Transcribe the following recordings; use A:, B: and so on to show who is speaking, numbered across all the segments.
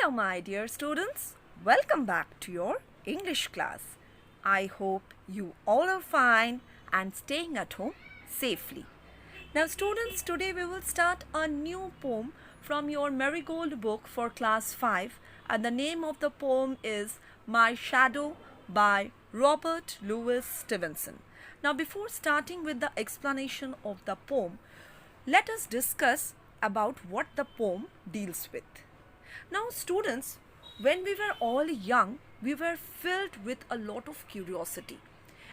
A: Hello, my dear students. Welcome back to your English class. I hope you all are fine and staying at home safely. Now, students, today we will start a new poem from your Marigold book for class 5, and the name of the poem is My Shadow by Robert Louis Stevenson. Now, before starting with the explanation of the poem, let us discuss about what the poem deals with. Now, students, when we were all young, we were filled with a lot of curiosity.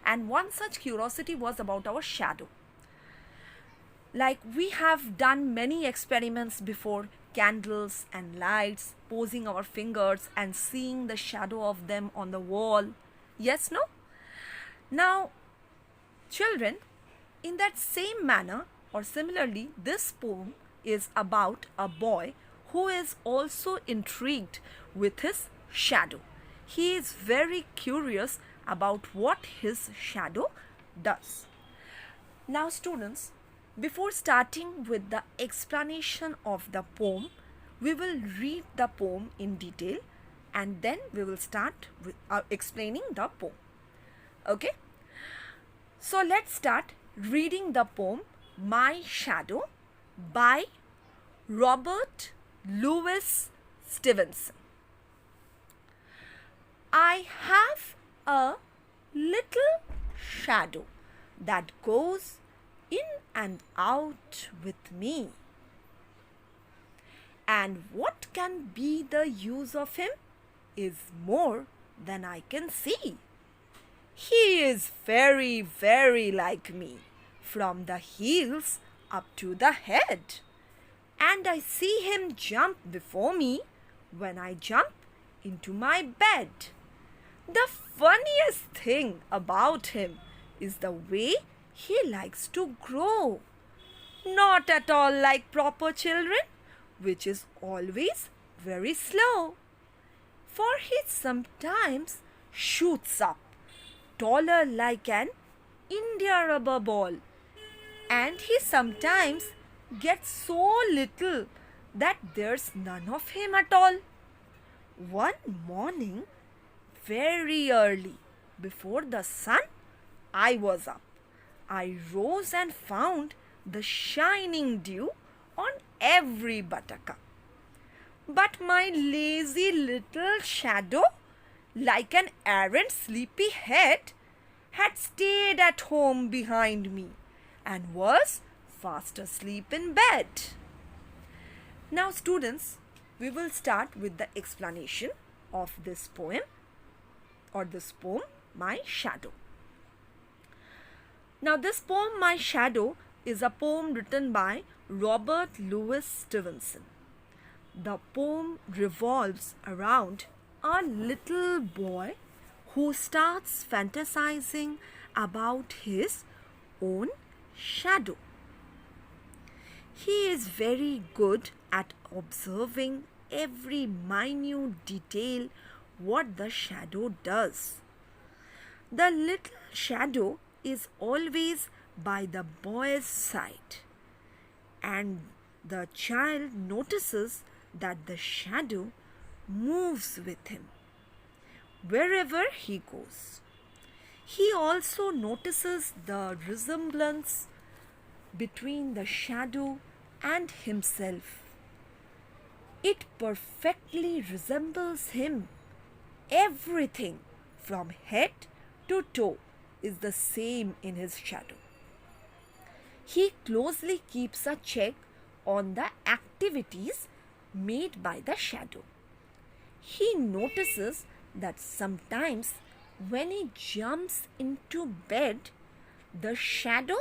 A: And one such curiosity was about our shadow. Like we have done many experiments before, candles and lights, posing our fingers and seeing the shadow of them on the wall. Yes, no? Now, children, in that same manner or similarly, this poem is about a boy who is also intrigued with his shadow. He is very curious about what his shadow does. Now, students, before starting with the explanation of the poem, we will read the poem in detail and then we will start with explaining the poem. Okay? So, let's start reading the poem My Shadow by Robert Louis Stevenson. I have a little shadow that goes in and out with me. And what can be the use of him is more than I can see. He is very, very like me, from the heels up to the head. And I see him jump before me when I jump into my bed. The funniest thing about him is the way he likes to grow. Not at all like proper children, which is always very slow. For he sometimes shoots up, taller like an India rubber ball. And he sometimes gets so little that there's none of him at all. One morning, very early, before the sun, I was up. I rose and found the shining dew on every buttercup. But my lazy little shadow, like an errant sleepy head, had stayed at home behind me and was fast asleep in bed. Now, students, we will start with the explanation of this poem My Shadow. Now, this poem My Shadow is a poem written by Robert Louis Stevenson. The poem revolves around a little boy who starts fantasizing about his own shadow. He is very good at observing every minute detail what the shadow does. The little shadow is always by the boy's side, and the child notices that the shadow moves with him wherever he goes. He also notices the resemblance between the shadow and himself. It perfectly resembles him. Everything from head to toe is the same in his shadow. He closely keeps a check on the activities made by the shadow. He notices that sometimes when he jumps into bed, the shadow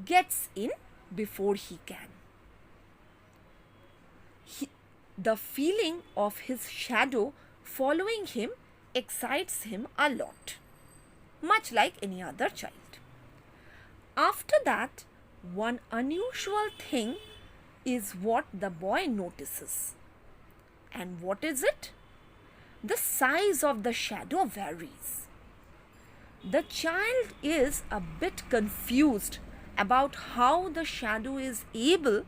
A: gets in before he can. The feeling of his shadow following him excites him a lot, much like any other child. After that, one unusual thing is what the boy notices. And what is it? The size of the shadow varies. The child is a bit confused about how the shadow is able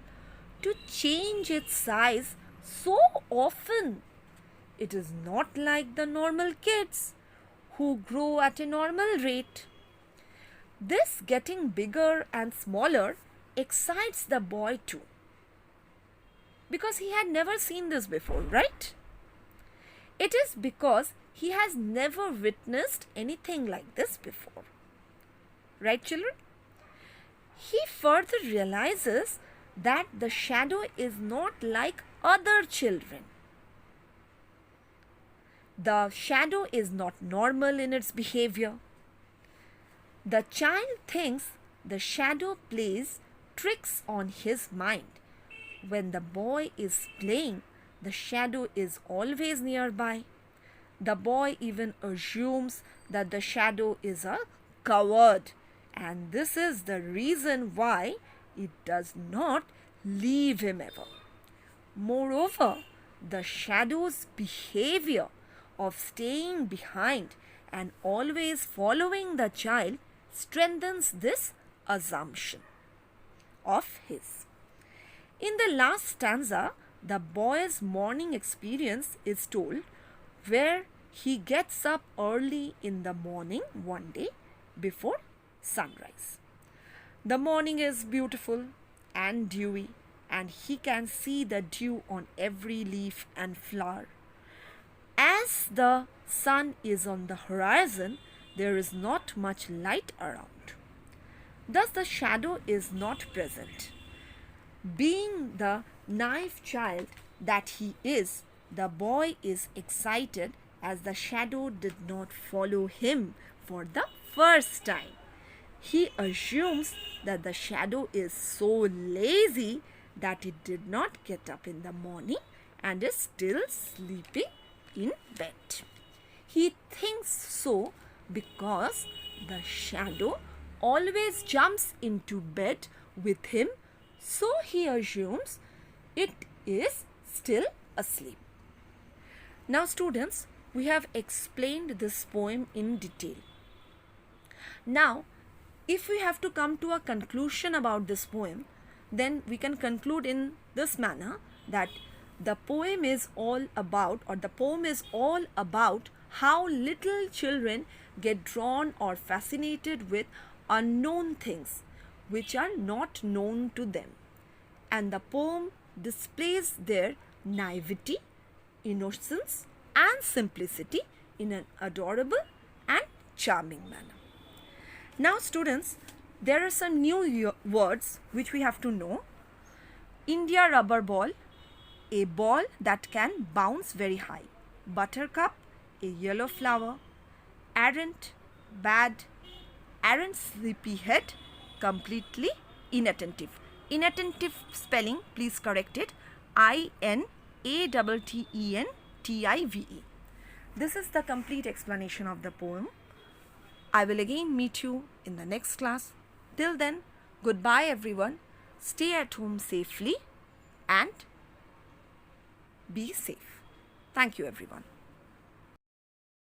A: to change its size so often It is not like the normal kids who grow at a normal rate. This getting bigger and smaller excites the boy too, because he had never seen this before, right? It is because he has never witnessed anything like this before. Right, children? He further realizes that the shadow is not like other children. The shadow is not normal in its behavior. The child thinks the shadow plays tricks on his mind. When the boy is playing, the shadow is always nearby. The boy even assumes that the shadow is a coward, and this is the reason why it does not leave him ever. Moreover, the shadow's behavior of staying behind and always following the child strengthens this assumption of his. In the last stanza, the boy's morning experience is told, where he gets up early in the morning one day before sunrise. The morning is beautiful and dewy, and he can see the dew on every leaf and flower. As the sun is on the horizon, there is not much light around. Thus, the shadow is not present. Being the naive child that he is, the boy is excited as the shadow did not follow him for the first time. He assumes that the shadow is so lazy that it did not get up in the morning and is still sleeping in bed. He thinks so because the shadow always jumps into bed with him, so he assumes it is still asleep. Now students, we have explained this poem in detail. Now, if we have to come to a conclusion about this poem, then we can conclude in this manner, that the poem is all about how little children get drawn or fascinated with unknown things which are not known to them. And the poem displays their naivety, innocence and simplicity in an adorable and charming manner. Now students, there are some new words which we have to know. India rubber ball, a ball that can bounce very high. Buttercup, a yellow flower. Errant, bad. Errant sleepyhead, completely inattentive. Inattentive spelling, please correct it. INATTENTIVE. This is the complete explanation of the poem. I will again meet you in the next class. Till then, goodbye everyone. Stay at home safely and be safe. Thank you everyone.